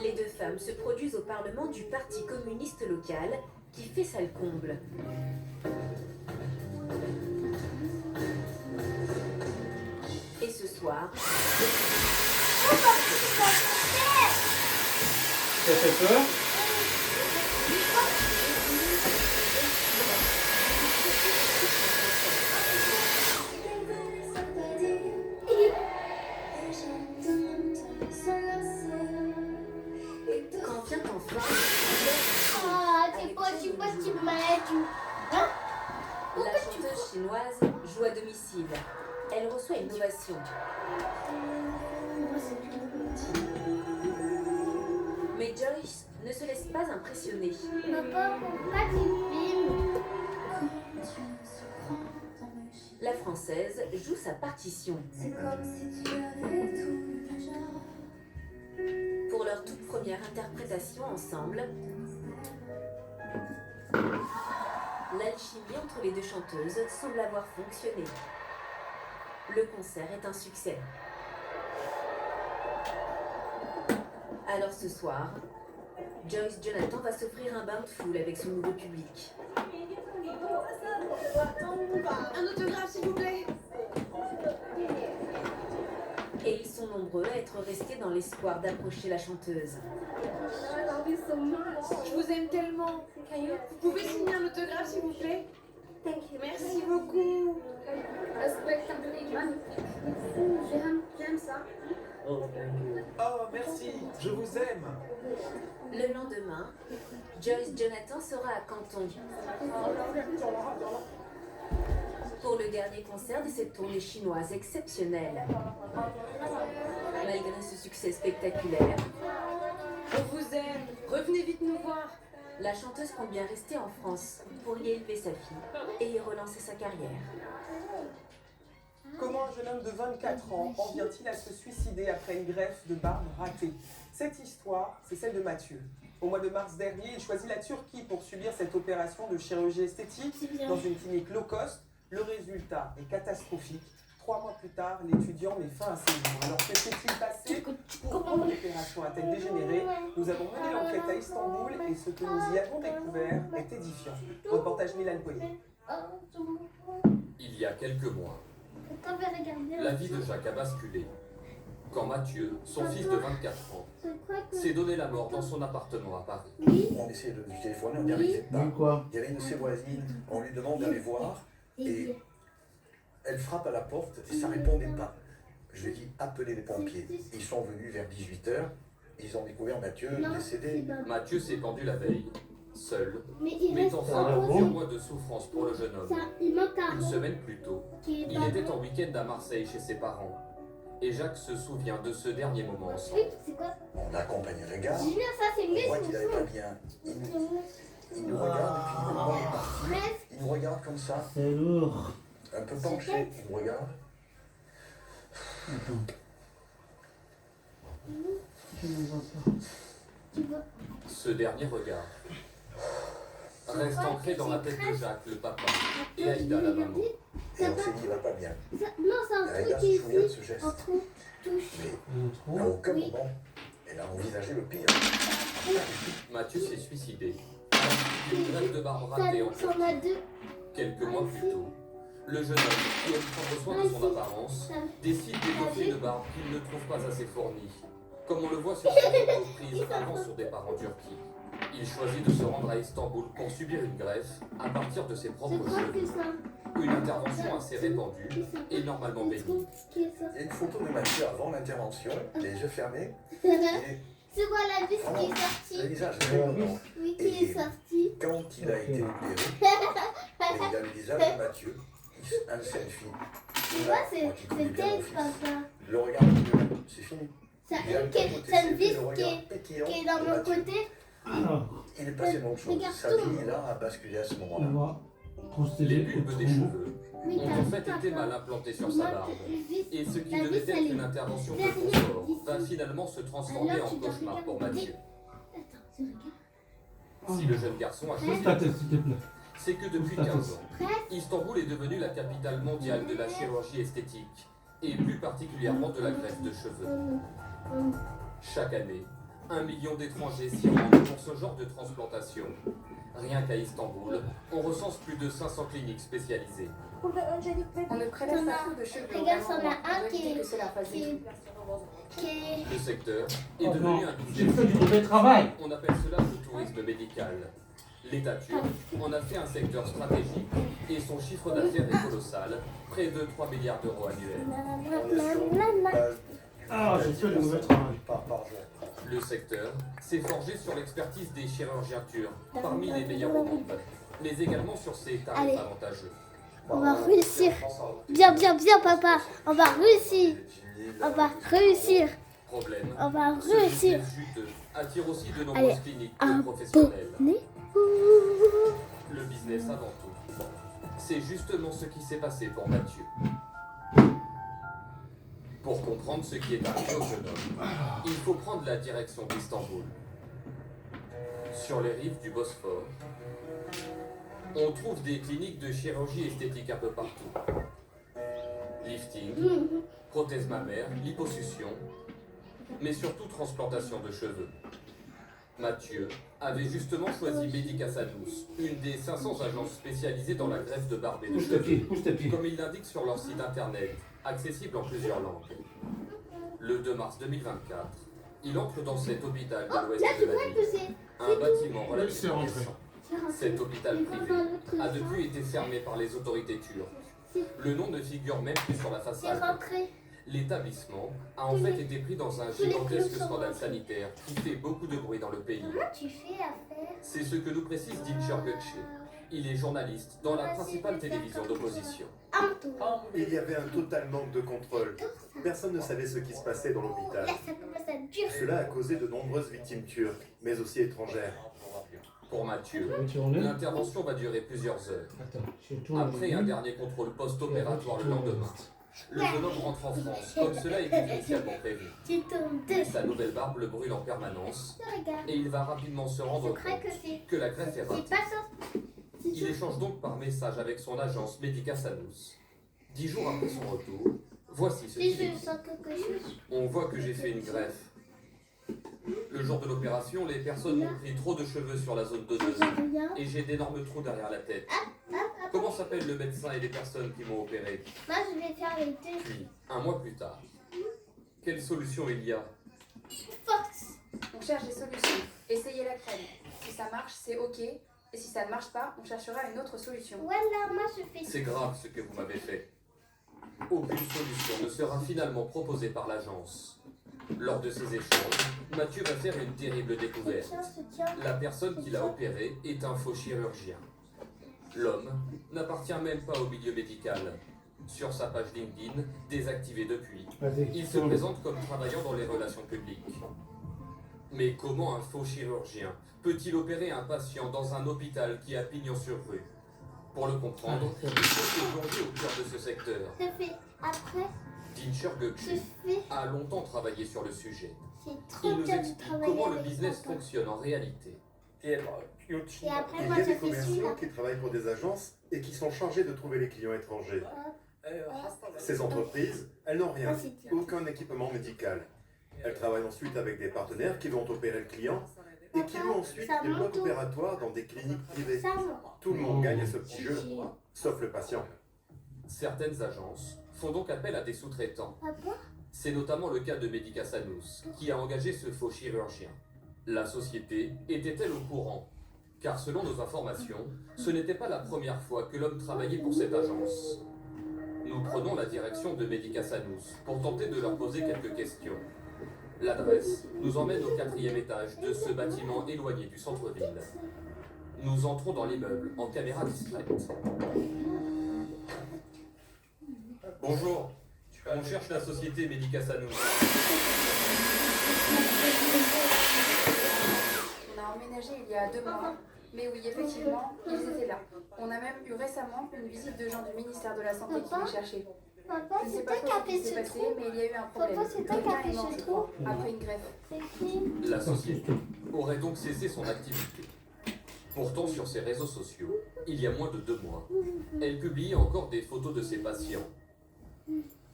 Les deux femmes se produisent au Parlement du Parti communiste local, qui fait salle comble. Et ce soir... Ça fait peur? Quand vient enfin... La chanteuse chinoise joue à domicile. Elle reçoit une ovation. Mais Joyce ne se laisse pas impressionner. Papa, pourquoi tu filmes? La Française joue sa partition. C'est comme si tu avais tout déjà. Pour leur toute première interprétation ensemble, l'alchimie entre les deux chanteuses semble avoir fonctionné. Le concert est un succès. Alors ce soir, Joyce Jonathan va s'offrir un bain de foule avec son nouveau public. Un autographe, s'il vous plaît. Et ils sont nombreux à être restés dans l'espoir d'approcher la chanteuse. Je vous aime tellement. Vous pouvez signer un autographe, s'il vous plaît? Merci beaucoup. Le spectacle est magnifique. J'aime ça. Oh, merci, je vous aime. Le lendemain, Joyce Jonathan sera à Canton pour le dernier concert de cette tournée chinoise exceptionnelle. Malgré ce succès spectaculaire, On vous aime. Revenez vite nous voir. la chanteuse compte bien rester en France pour y élever sa fille et y relancer sa carrière. Comment un jeune homme de 24 ans en vient-il à se suicider après une greffe de barbe ratée? Cette histoire, c'est celle de Mathieu. Au mois de mars dernier, il choisit la Turquie pour subir cette opération de chirurgie esthétique dans une clinique low cost. Le résultat est catastrophique. 3 mois plus tard, l'étudiant met fin à ses jours. Alors que s'est-il passé? Pourquoi l'opération a-t-elle dégénéré? Nous avons mené l'enquête à Istanbul et ce que nous y avons découvert est édifiant. Reportage Milan Poyer. Il y a quelques mois, T'avais regardé la vie de Jacques a basculé quand Mathieu, son fils de 24 ans, s'est donné la mort dans son appartement à Paris. On essayait de lui téléphoner, on n'y arrivait pas. Quoi? Il y avait une de ses voisines, on lui demande d'aller voir et elle frappe à la porte et ça ne répondait pas. Je lui ai dit appelez les pompiers. Ils sont venus vers 18h, ils ont découvert Mathieu décédé. Mathieu s'est pendu la veille, seul, Mais il reste mettant fin à bon plusieurs mois de souffrance pour le jeune ça, homme. il manque un Une semaine plus tôt, qui est il était en week-end à Marseille chez ses parents. Et Jacques se souvient de ce dernier moment ensemble. Oui, c'est quoi? On a accompagné le gars, Julien, ça c'est une on voit qu'il maison. n'allait pas bien. Il nous regarde et puis on est parti. Il nous regarde comme ça, C'est lourd. un peu penché, il nous regarde. Attends. Je ne vois pas. Ce dernier regard reste ancré dans la tête de Jacques, le papa, et Aïda, la maman. Et on s'est dit il va pas bien. Non, c'est un Aïda truc se souvient de ici. ce geste. Un trou touche. Mais à aucun moment, elle a envisagé le pire. Mathieu s'est suicidé. Une greffe de barbe Ça, ratée en ça en a deux. quelques mois plus tôt. Le jeune homme, qui aime prendre soin de son apparence, Ça, décide d'étoffer une barbe qu'il ne trouve pas assez fournie, comme on le voit sur ses photos prises avant son départ en Turquie. Il choisit de se rendre à Istanbul pour subir une greffe à partir de ses c'est propres quoi que cheveux. ça? Une intervention assez répandue et normalement Un bénie. truc qui est ça. Il y a une photo de Mathieu avant l'intervention, les yeux fermés, C'est et quoi la vis qui est le sortie? visage très content. Oui, qui est sortie. Quand il a été opéré, il a le visage de Mathieu, un selfie. Tu vois, c'est papa. Le regard de Dieu, c'est fini. Ça, Il a une le côté c'est une selfie, vis le regard pétillant qui est dans de mon Mathieu. côté. Alors, Il est passé autre chose. Regarde Sa tout. vie là a basculé à ce on moment-là. va Les procéder au bulbes des trou. cheveux Oui, ont en fait été mal implantés sur sa barbe. Et ce qui devait être une intervention de confort va finalement se transformer en cauchemar pour Mathieu. Attends, je regarde. Si le jeune garçon a choisi Pose ta tête, s'il te plaît. c'est que depuis 15 ans, Istanbul est devenue la capitale mondiale de la chirurgie esthétique, et plus particulièrement de la greffe de cheveux. Chaque année, 1 million d'étrangers s'y rendent pour ce genre de transplantation. Rien qu'à Istanbul, on recense plus de 500 cliniques spécialisées. On ne prélève pas trop de cheveux. Regarde, au on a moment. un On doit qui éviter est- que cela fasse des qui- trous. qui Le secteur est Oh devenu non, un j'ai business. fait du mauvais travail. On appelle cela le tourisme médical. L'État turc en a fait un secteur stratégique et son chiffre d'affaires est colossal, près de 3 milliards d'euros annuels. On est sur une base Ah, j'ai fait du mauvais travail. par jour. Le secteur s'est forgé sur l'expertise des chirurgiens turcs, parmi les meilleurs au monde, mais également sur ses tarifs Allez. avantageux. On va réussir. Bien, bien, bien, papa. On va réussir. On va réussir. Problème, On va ce réussir. business juteux attire aussi de nombreuses Allez, cliniques un de professionnels. Né. Le business avant tout. C'est justement ce qui s'est passé pour Mathieu. Pour comprendre ce qui est arrivé au jeune homme, il faut prendre la direction d'Istanbul. Sur les rives du Bosphore, on trouve des cliniques de chirurgie esthétique un peu partout. Lifting, prothèse mammaire, liposuction, mais surtout transplantation de cheveux. Mathieu avait justement choisi Medica Sanous, une des 500 agences spécialisées dans la greffe de barbe et de Pousse tes pieds, cheveux, pousse tes pieds. comme il l'indique sur leur site internet, accessible en plusieurs langues. Le 2 mars 2024, il entre dans cet hôpital de l'ouest de la ville, un bâtiment C'est relativement rentré. récent. Cet hôpital privé a depuis été fermé par les autorités turques. Le nom ne figure même plus sur la C'est façade. rentré. L'établissement a en fait été pris dans un gigantesque scandale sanitaire qui fait beaucoup de bruit dans le pays. Comment tu fais à faire? C'est ce que nous précise Dinçer Gökçe. Il est journaliste dans la principale télévision d'opposition. Un tour. Il y avait un total manque de contrôle. Personne ne savait ce qui se passait dans l'hôpital. Là, ça commence à durer. Cela a causé de nombreuses victimes turques, mais aussi étrangères. Pour Mathieu, Tu tournes. l'intervention va durer plusieurs heures. Attends, je tourne. Après un dernier contrôle post-opératoire le lendemain, le jeune homme rentre en France, comme cela était initialement prévu. Tu tournes deux. Sa nouvelle barbe le brûle en permanence, Regarde. et il va rapidement se rendre Je crois compte que c'est. que la greffe est C'est ratée. pas ça. Il échange donc par message avec son agence Medica Sanous. 10 jours après son retour, voici ce Si qu'il je dit. sens quelque chose. On voit que j'ai fait une greffe. Le jour de l'opération, les personnes m'ont pris trop de cheveux sur la zone donneuse Regarde. et j'ai d'énormes trous derrière la tête. Comment s'appellent le médecin et les personnes qui m'ont opéré? Moi, je vais faire les deux. Puis, un mois plus tard, quelle solution il y a? Force. On cherche des solutions. Essayez la crème. Si ça marche, c'est ok. Et si ça ne marche pas, on cherchera une autre solution. Voilà, moi, je fais. C'est grave ce que vous m'avez fait. Aucune solution ne sera finalement proposée par l'agence. Lors de ces échanges, Mathieu va faire une terrible découverte. Soutien. La personne qui l'a opéré est un faux chirurgien. L'homme n'appartient même pas au milieu médical. Sur sa page LinkedIn, désactivée depuis, Vas-y, il se tourne. présente comme travaillant dans les relations publiques. Mais comment un faux chirurgien peut-il opérer un patient dans un hôpital qui a pignon sur rue? Pour le comprendre, il faut se plonger au cœur de ce secteur. Je fais. Après, Dinçer je Gökçe fais. a longtemps travaillé sur le sujet. C'est Il trop nous bien de explique travailler comment le avec business papa. fonctionne en réalité. Et après, Il moi, y a je des fais commerciaux celui-là. qui travaillent pour des agences et qui sont chargés de trouver les clients étrangers. Ces entreprises, elles n'ont rien, aucun équipement médical. Elles travaillent ensuite avec des partenaires qui vont opérer le client et qui louent ensuite des blocs opératoires dans des cliniques privées. Ça monte. Tout le monde gagne à ce petit jeu, sauf le patient. Certaines agences font donc appel à des sous-traitants. Papa, C'est notamment le cas de Medica Sanous, qui a engagé ce faux chirurgien. La société était-elle au courant? Car selon nos informations, ce n'était pas la première fois que l'homme travaillait pour cette agence. Nous prenons la direction de Medica Sanous pour tenter de leur poser quelques questions. L'adresse nous emmène au 4e étage de ce bâtiment éloigné du centre-ville. Nous entrons dans l'immeuble en caméra discrète. Bonjour, on cherche la société Medica Sanous. On a emménagé il y a 2 mois. Mais oui, effectivement, ils étaient là. On a même eu récemment une visite de gens du ministère de la Santé qui les cherchaient. papa, Je ne sais c'est pas toi qui trop as ce qui fait s'est ce passé, trou. mais il y a eu un problème. Papa, c'est toi qui as Quelqu'un fait est mort, ce je trou. crois, après une greffe. C'est qui? La société aurait donc cessé son activité. Pourtant, sur ses réseaux sociaux, il y a moins de 2 mois, elle publiait encore des photos de ses patients.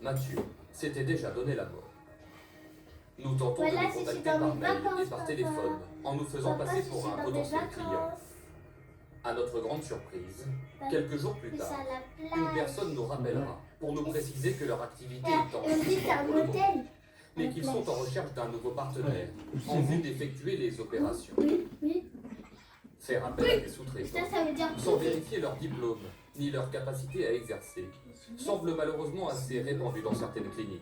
Mathieu s'était déjà donné la mort. Nous tentons Voilà, de les c'est contacter dans par mes mail vacances, et par papa. téléphone en nous faisant Papa, passer si pour c'est un dans mes potentiel client. vacances. À notre grande surprise, Papa, quelques jours plus c'est tard, à la plage. une personne nous rappellera pour nous préciser que leur activité Et est en on dit c'est suspens un pour le moment, hôtel. mais qu'ils sont en recherche d'un nouveau partenaire en vue d'effectuer les opérations. Oui, oui. Faire appel à des sous-traitants Ça veut dire sans tout. vérifier leur diplôme ni leur capacité à exercer semble malheureusement assez répandu dans certaines cliniques.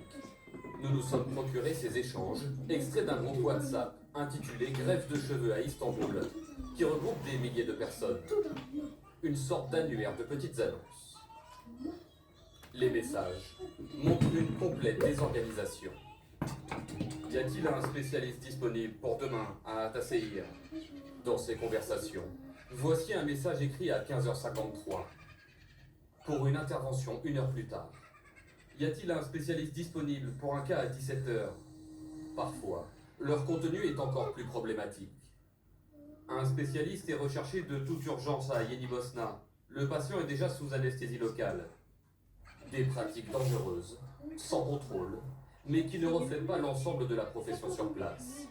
Nous nous sommes procurés ces échanges, extraits d'un groupe WhatsApp intitulé Greffe de cheveux à Istanbul, qui regroupe des milliers de personnes. Une sorte d'annuaire de petites annonces. Les messages montrent une complète désorganisation. Y a-t-il un spécialiste disponible pour demain à Tasseir? Dans ces conversations, voici un message écrit à 15h53 pour une intervention 1 heure plus tard. Y a-t-il un spécialiste disponible pour un cas à 17h? Parfois, leur contenu est encore plus problématique. Un spécialiste est recherché de toute urgence à Yeni Bosna. Le patient est déjà sous anesthésie locale. Des pratiques dangereuses, sans contrôle, mais qui ne reflètent pas l'ensemble de la profession sur place.